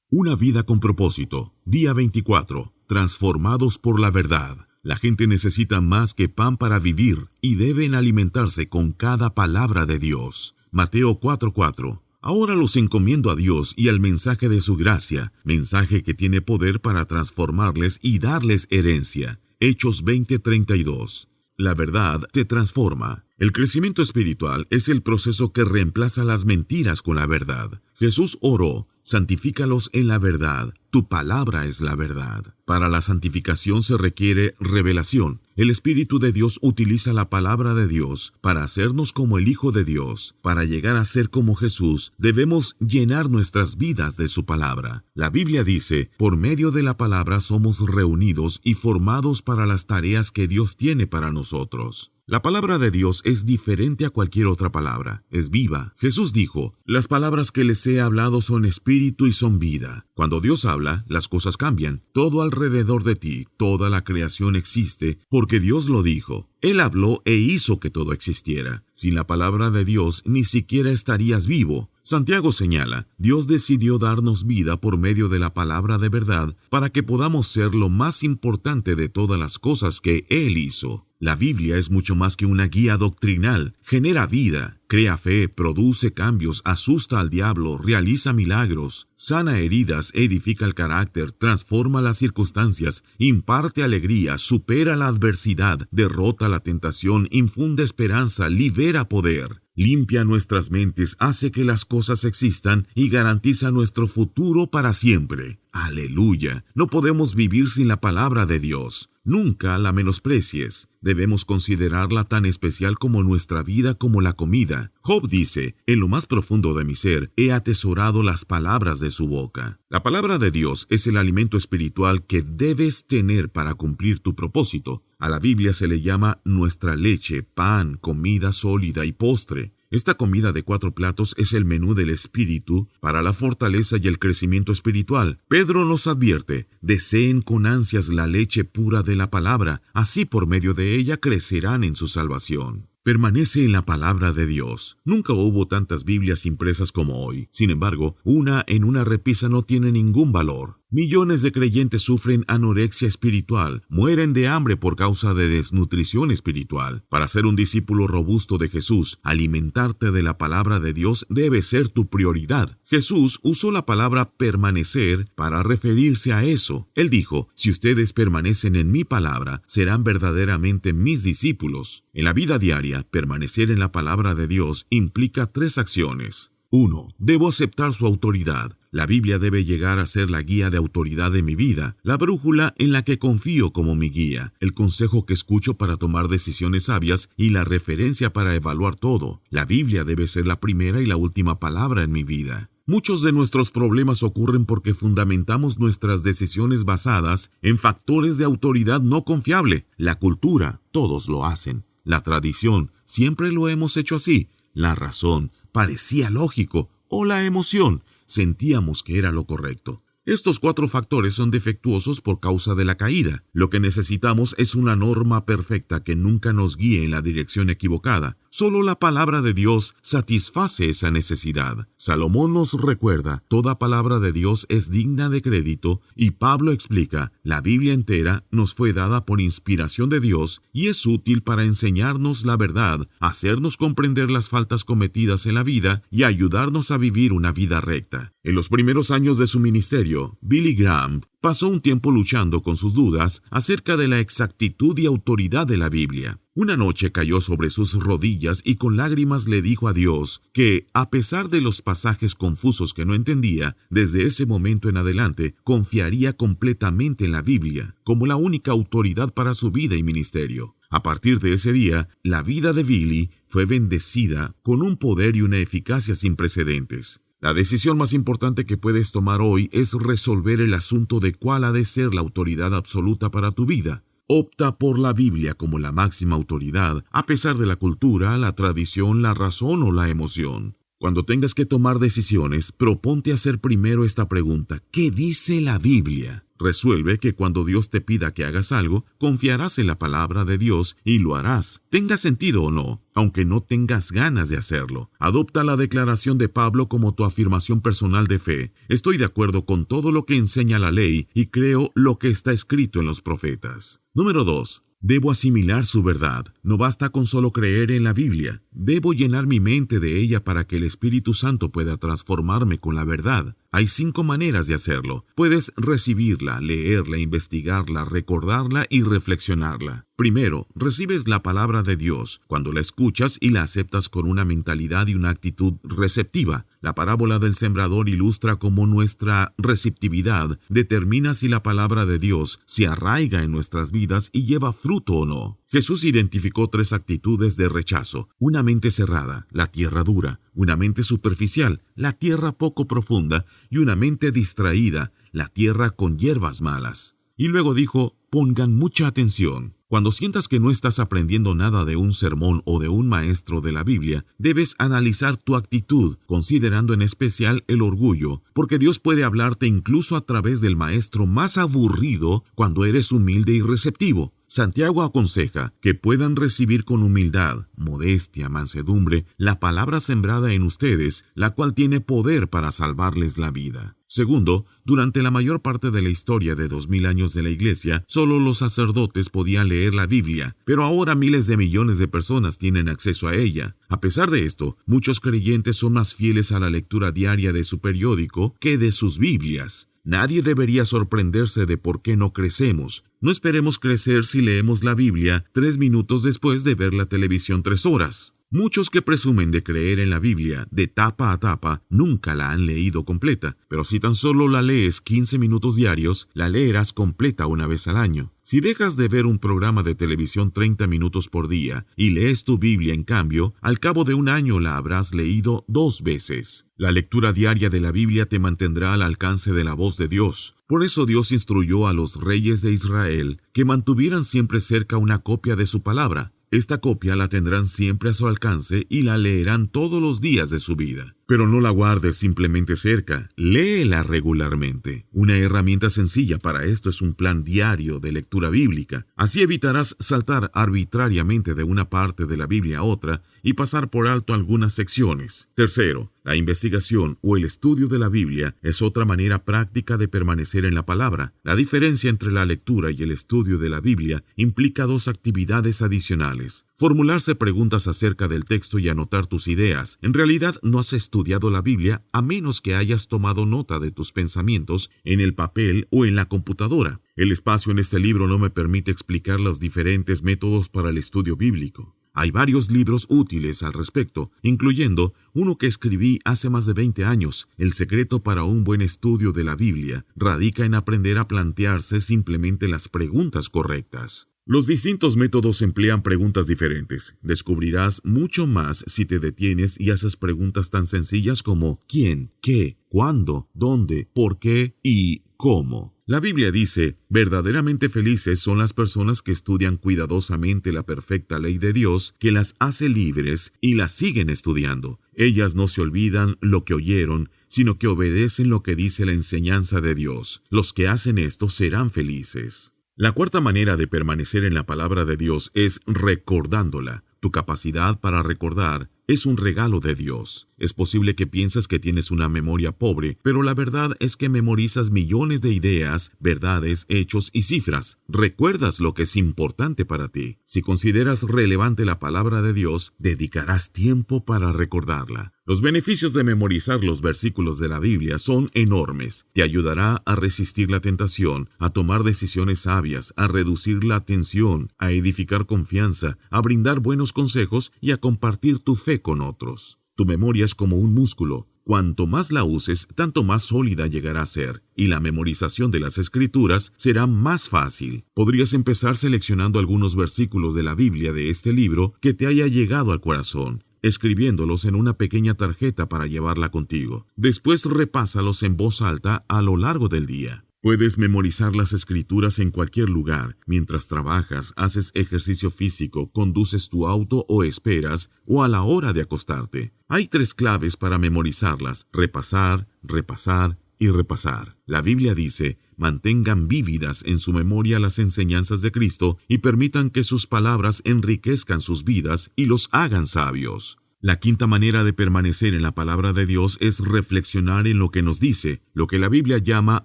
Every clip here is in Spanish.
Una vida con propósito. Día 24. Transformados por la verdad. La gente necesita más que pan para vivir y deben alimentarse con cada palabra de Dios. Mateo 4:4. Ahora los encomiendo a Dios y al mensaje de su gracia, mensaje que tiene poder para transformarles y darles herencia. Hechos 20:32. La verdad te transforma. El crecimiento espiritual es el proceso que reemplaza las mentiras con la verdad. Jesús oró: santifícalos en la verdad, tu palabra es la verdad. Para la santificación se requiere revelación. El Espíritu de Dios utiliza la palabra de Dios para hacernos como el Hijo de Dios. Para llegar a ser como Jesús, debemos llenar nuestras vidas de su palabra. La Biblia dice: por medio de la palabra somos reunidos y formados para las tareas que Dios tiene para nosotros. La palabra de Dios es diferente a cualquier otra palabra. Es viva. Jesús dijo: las palabras que les he hablado son espíritu y son vida. Cuando Dios habla, las cosas cambian. Todo alrededor de ti, toda la creación existe porque Dios lo dijo. Él habló e hizo que todo existiera. Sin la palabra de Dios, ni siquiera estarías vivo. Santiago señala: Dios decidió darnos vida por medio de la palabra de verdad para que podamos ser lo más importante de todas las cosas que Él hizo. La Biblia es mucho más que una guía doctrinal. Genera vida, crea fe, produce cambios, asusta al diablo, realiza milagros, sana heridas, edifica el carácter, transforma las circunstancias, imparte alegría, supera la adversidad, derrota la tentación, infunde esperanza, libera poder. Limpia nuestras mentes, hace que las cosas existan y garantiza nuestro futuro para siempre. ¡Aleluya! No podemos vivir sin la palabra de Dios. Nunca la menosprecies. Debemos considerarla tan especial como nuestra vida, como la comida. Job dice: en lo más profundo de mi ser he atesorado las palabras de su boca. La palabra de Dios es el alimento espiritual que debes tener para cumplir tu propósito. A la Biblia se le llama nuestra leche, pan, comida sólida y postre. Esta comida de 4 platos es el menú del Espíritu para la fortaleza y el crecimiento espiritual. Pedro nos advierte: deseen con ansias la leche pura de la palabra, así por medio de ella crecerán en su salvación. Permanece en la palabra de Dios. Nunca hubo tantas Biblias impresas como hoy. Sin embargo, una en una repisa no tiene ningún valor. Millones de creyentes sufren anorexia espiritual, mueren de hambre por causa de desnutrición espiritual. Para ser un discípulo robusto de Jesús, alimentarte de la palabra de Dios debe ser tu prioridad. Jesús usó la palabra permanecer para referirse a eso. Él dijo: si ustedes permanecen en mi palabra, serán verdaderamente mis discípulos. En la vida diaria, permanecer en la palabra de Dios implica 3 acciones. 1. Debo aceptar su autoridad. La Biblia debe llegar a ser la guía de autoridad de mi vida, la brújula en la que confío como mi guía, el consejo que escucho para tomar decisiones sabias y la referencia para evaluar todo. La Biblia debe ser la primera y la última palabra en mi vida. Muchos de nuestros problemas ocurren porque fundamentamos nuestras decisiones basadas en factores de autoridad no confiable. La cultura, todos lo hacen. La tradición, siempre lo hemos hecho así. La razón, parecía lógico. O la emoción, sentíamos que era lo correcto. Estos 4 factores son defectuosos por causa de la caída. Lo que necesitamos es una norma perfecta que nunca nos guíe en la dirección equivocada. Solo la palabra de Dios satisface esa necesidad. Salomón nos recuerda: toda palabra de Dios es digna de crédito, y Pablo explica: la Biblia entera nos fue dada por inspiración de Dios y es útil para enseñarnos la verdad, hacernos comprender las faltas cometidas en la vida y ayudarnos a vivir una vida recta. En los primeros años de su ministerio, Billy Graham pasó un tiempo luchando con sus dudas acerca de la exactitud y autoridad de la Biblia. Una noche cayó sobre sus rodillas y con lágrimas le dijo a Dios que, a pesar de los pasajes confusos que no entendía, desde ese momento en adelante confiaría completamente en la Biblia como la única autoridad para su vida y ministerio. A partir de ese día, la vida de Billy fue bendecida con un poder y una eficacia sin precedentes. La decisión más importante que puedes tomar hoy es resolver el asunto de cuál ha de ser la autoridad absoluta para tu vida. Opta por la Biblia como la máxima autoridad, a pesar de la cultura, la tradición, la razón o la emoción. Cuando tengas que tomar decisiones, proponte hacer primero esta pregunta: ¿qué dice la Biblia? Resuelve que cuando Dios te pida que hagas algo, confiarás en la palabra de Dios y lo harás, tenga sentido o no, aunque no tengas ganas de hacerlo. Adopta la declaración de Pablo como tu afirmación personal de fe. Estoy de acuerdo con todo lo que enseña la ley y creo lo que está escrito en los profetas. Número 2. Debo asimilar su verdad. No basta con solo creer en la Biblia. Debo llenar mi mente de ella para que el Espíritu Santo pueda transformarme con la verdad. Hay 5 maneras de hacerlo. Puedes recibirla, leerla, investigarla, recordarla y reflexionarla. Primero, recibes la palabra de Dios cuando la escuchas y la aceptas con una mentalidad y una actitud receptiva. La parábola del sembrador ilustra cómo nuestra receptividad determina si la palabra de Dios se arraiga en nuestras vidas y lleva fruto o no. Jesús identificó 3 actitudes de rechazo: una mente cerrada, la tierra dura; una mente superficial, la tierra poco profunda; y una mente distraída, la tierra con hierbas malas. Y luego dijo: pongan mucha atención. Cuando sientas que no estás aprendiendo nada de un sermón o de un maestro de la Biblia, debes analizar tu actitud, considerando en especial el orgullo, porque Dios puede hablarte incluso a través del maestro más aburrido cuando eres humilde y receptivo. Santiago aconseja que puedan recibir con humildad, modestia, mansedumbre, la palabra sembrada en ustedes, la cual tiene poder para salvarles la vida. Segundo, durante la mayor parte de la historia de 2000 años de la Iglesia, solo los sacerdotes podían leer la Biblia, pero ahora miles de millones de personas tienen acceso a ella. A pesar de esto, muchos creyentes son más fieles a la lectura diaria de su periódico que de sus Biblias. Nadie debería sorprenderse de por qué no crecemos. No esperemos crecer si leemos la Biblia 3 minutos después de ver la televisión 3 horas. Muchos que presumen de creer en la Biblia de tapa a tapa nunca la han leído completa, pero si tan solo la lees 15 minutos diarios, la leerás completa una vez al año. Si dejas de ver un programa de televisión 30 minutos por día y lees tu Biblia en cambio, al cabo de un año la habrás leído 2 veces. La lectura diaria de la Biblia te mantendrá al alcance de la voz de Dios. Por eso Dios instruyó a los reyes de Israel que mantuvieran siempre cerca una copia de su palabra. Esta copia la tendrán siempre a su alcance y la leerán todos los días de su vida. Pero no la guardes simplemente cerca, léela regularmente. Una herramienta sencilla para esto es un plan diario de lectura bíblica. Así evitarás saltar arbitrariamente de una parte de la Biblia a otra y pasar por alto algunas secciones. Tercero, la investigación o el estudio de la Biblia es otra manera práctica de permanecer en la palabra. La diferencia entre la lectura y el estudio de la Biblia implica 2 actividades adicionales. Formularse preguntas acerca del texto y anotar tus ideas. En realidad no has estudiado la Biblia a menos que hayas tomado nota de tus pensamientos en el papel o en la computadora. El espacio en este libro no me permite explicar los diferentes métodos para el estudio bíblico. Hay varios libros útiles al respecto, incluyendo uno que escribí hace más de 20 años. El secreto para un buen estudio de la Biblia radica en aprender a plantearse simplemente las preguntas correctas. Los distintos métodos emplean preguntas diferentes. Descubrirás mucho más si te detienes y haces preguntas tan sencillas como ¿quién?, ¿qué?, ¿cuándo?, ¿dónde?, ¿por qué? Y ¿cómo? La Biblia dice: verdaderamente felices son las personas que estudian cuidadosamente la perfecta ley de Dios, que las hace libres y las siguen estudiando. Ellas no se olvidan lo que oyeron, sino que obedecen lo que dice la enseñanza de Dios. Los que hacen esto serán felices. La cuarta manera de permanecer en la palabra de Dios es recordándola. Tu capacidad para recordar es un regalo de Dios. Es posible que pienses que tienes una memoria pobre, pero la verdad es que memorizas millones de ideas, verdades, hechos y cifras. Recuerdas lo que es importante para ti. Si consideras relevante la palabra de Dios, dedicarás tiempo para recordarla. Los beneficios de memorizar los versículos de la Biblia son enormes. Te ayudará a resistir la tentación, a tomar decisiones sabias, a reducir la tensión, a edificar confianza, a brindar buenos consejos y a compartir tu fe con otros. Tu memoria es como un músculo. Cuanto más la uses, tanto más sólida llegará a ser, y la memorización de las Escrituras será más fácil. Podrías empezar seleccionando algunos versículos de la Biblia de este libro que te haya llegado al corazón, escribiéndolos en una pequeña tarjeta para llevarla contigo. Después repásalos en voz alta a lo largo del día. Puedes memorizar las Escrituras en cualquier lugar, mientras trabajas, haces ejercicio físico, conduces tu auto o esperas, o a la hora de acostarte. Hay 3 claves para memorizarlas: repasar, repasar y repasar. La Biblia dice: mantengan vívidas en su memoria las enseñanzas de Cristo y permitan que sus palabras enriquezcan sus vidas y los hagan sabios. La quinta manera de permanecer en la palabra de Dios es reflexionar en lo que nos dice, lo que la Biblia llama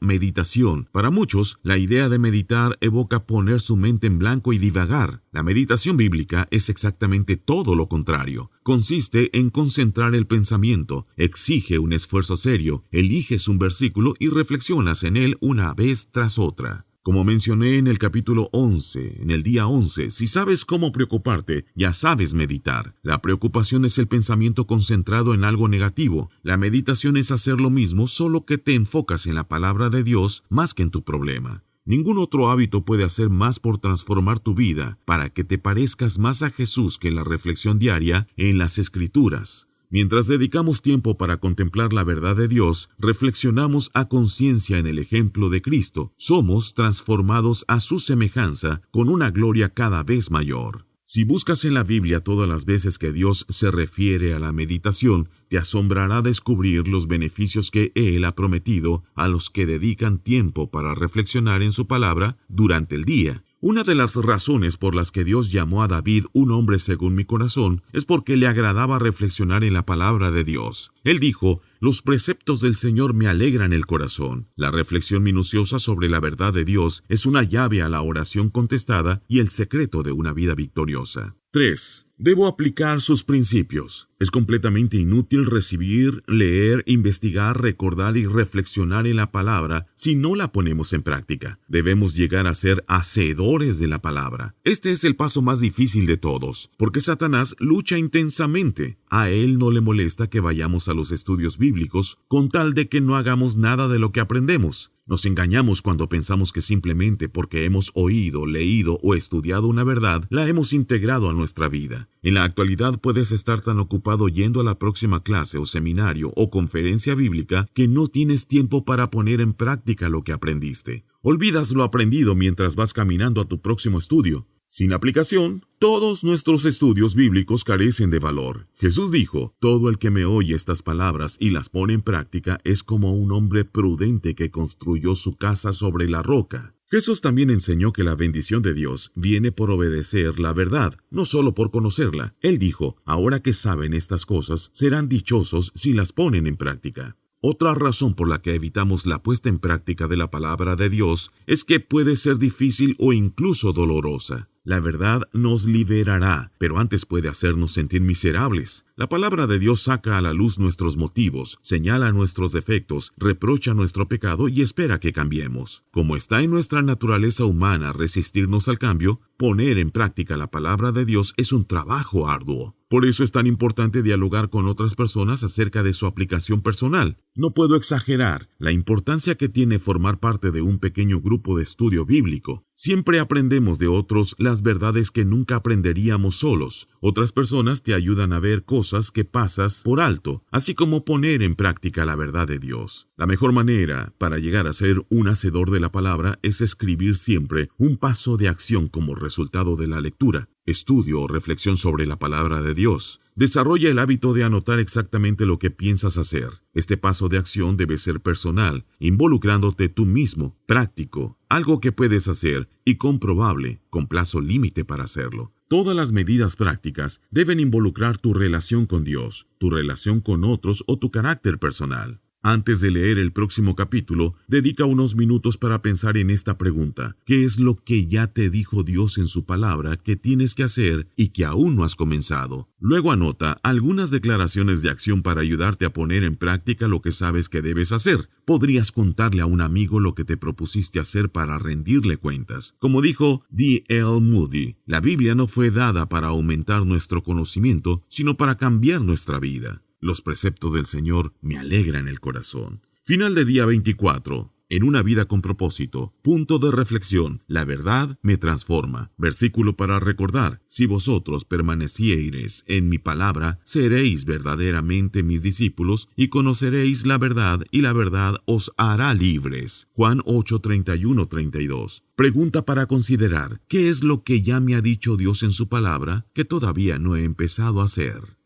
meditación. Para muchos, la idea de meditar evoca poner su mente en blanco y divagar. La meditación bíblica es exactamente todo lo contrario. Consiste en concentrar el pensamiento, exige un esfuerzo serio, eliges un versículo y reflexionas en él una vez tras otra. Como mencioné en el capítulo 11, en el día 11, si sabes cómo preocuparte, ya sabes meditar. La preocupación es el pensamiento concentrado en algo negativo. La meditación es hacer lo mismo, solo que te enfocas en la palabra de Dios más que en tu problema. Ningún otro hábito puede hacer más por transformar tu vida para que te parezcas más a Jesús que la reflexión diaria en las Escrituras. Mientras dedicamos tiempo para contemplar la verdad de Dios, reflexionamos a conciencia en el ejemplo de Cristo. Somos transformados a su semejanza con una gloria cada vez mayor. Si buscas en la Biblia todas las veces que Dios se refiere a la meditación, te asombrará descubrir los beneficios que Él ha prometido a los que dedican tiempo para reflexionar en su palabra durante el día. Una de las razones por las que Dios llamó a David un hombre según mi corazón es porque le agradaba reflexionar en la palabra de Dios. Él dijo: los preceptos del Señor me alegran el corazón. La reflexión minuciosa sobre la verdad de Dios es una llave a la oración contestada y el secreto de una vida victoriosa. 3. Debo aplicar sus principios. Es completamente inútil recibir, leer, investigar, recordar y reflexionar en la palabra si no la ponemos en práctica. Debemos llegar a ser hacedores de la palabra. Este es el paso más difícil de todos, porque Satanás lucha intensamente. A él no le molesta que vayamos a los estudios bíblicos con tal de que no hagamos nada de lo que aprendemos. Nos engañamos cuando pensamos que simplemente porque hemos oído, leído o estudiado una verdad, la hemos integrado a nuestra vida. En la actualidad puedes estar tan ocupado yendo a la próxima clase o seminario o conferencia bíblica que no tienes tiempo para poner en práctica lo que aprendiste. Olvidas lo aprendido mientras vas caminando a tu próximo estudio. Sin aplicación, todos nuestros estudios bíblicos carecen de valor. Jesús dijo: todo el que me oye estas palabras y las pone en práctica es como un hombre prudente que construyó su casa sobre la roca. Jesús también enseñó que la bendición de Dios viene por obedecer la verdad, no solo por conocerla. Él dijo: ahora que saben estas cosas, serán dichosos si las ponen en práctica. Otra razón por la que evitamos la puesta en práctica de la palabra de Dios es que puede ser difícil o incluso dolorosa. La verdad nos liberará, pero antes puede hacernos sentir miserables. La palabra de Dios saca a la luz nuestros motivos, señala nuestros defectos, reprocha nuestro pecado y espera que cambiemos. Como está en nuestra naturaleza humana resistirnos al cambio, poner en práctica la palabra de Dios es un trabajo arduo. Por eso es tan importante dialogar con otras personas acerca de su aplicación personal. No puedo exagerar la importancia que tiene formar parte de un pequeño grupo de estudio bíblico. Siempre aprendemos de otros las verdades que nunca aprenderíamos solos. Otras personas te ayudan a ver cosas que pasas por alto, así como poner en práctica la verdad de Dios. La mejor manera para llegar a ser un hacedor de la palabra es escribir siempre un paso de acción como resultado de la lectura, estudio o reflexión sobre la palabra de Dios. Desarrolla el hábito de anotar exactamente lo que piensas hacer. Este paso de acción debe ser personal, involucrándote tú mismo, práctico, algo que puedes hacer y comprobable, con plazo límite para hacerlo. Todas las medidas prácticas deben involucrar tu relación con Dios, tu relación con otros o tu carácter personal. Antes de leer el próximo capítulo, dedica unos minutos para pensar en esta pregunta. ¿Qué es lo que ya te dijo Dios en su palabra que tienes que hacer y que aún no has comenzado? Luego anota algunas declaraciones de acción para ayudarte a poner en práctica lo que sabes que debes hacer. Podrías contarle a un amigo lo que te propusiste hacer para rendirle cuentas. Como dijo D.L. Moody, la Biblia no fue dada para aumentar nuestro conocimiento, sino para cambiar nuestra vida. Los preceptos del Señor me alegran el corazón. Final de día 24. En una vida con propósito. Punto de reflexión. La verdad me transforma. Versículo para recordar. Si vosotros permaneciereis en mi palabra, seréis verdaderamente mis discípulos y conoceréis la verdad y la verdad os hará libres. Juan 8:31-32. Pregunta para considerar. ¿Qué es lo que ya me ha dicho Dios en su palabra que todavía no he empezado a hacer?